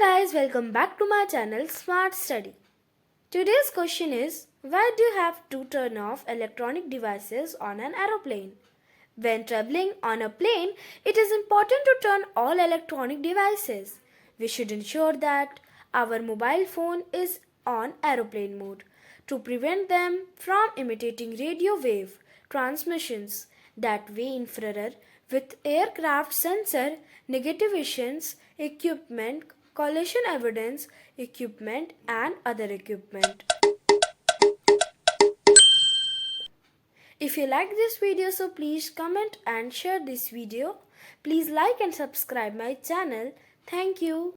Guys, welcome back to my channel Smart Study. Today's question is, why do you have to turn off electronic devices on an aeroplane? When traveling on a plane, it is important to turn all electronic devices. We should ensure that our mobile phone is on aeroplane mode to prevent them from imitating radio wave transmissions that way infrared with aircraft sensor, negativations, equipment, collision avoidance equipment and other equipment. If you like this video, so please comment and share this video. Please like and subscribe my channel. Thank you.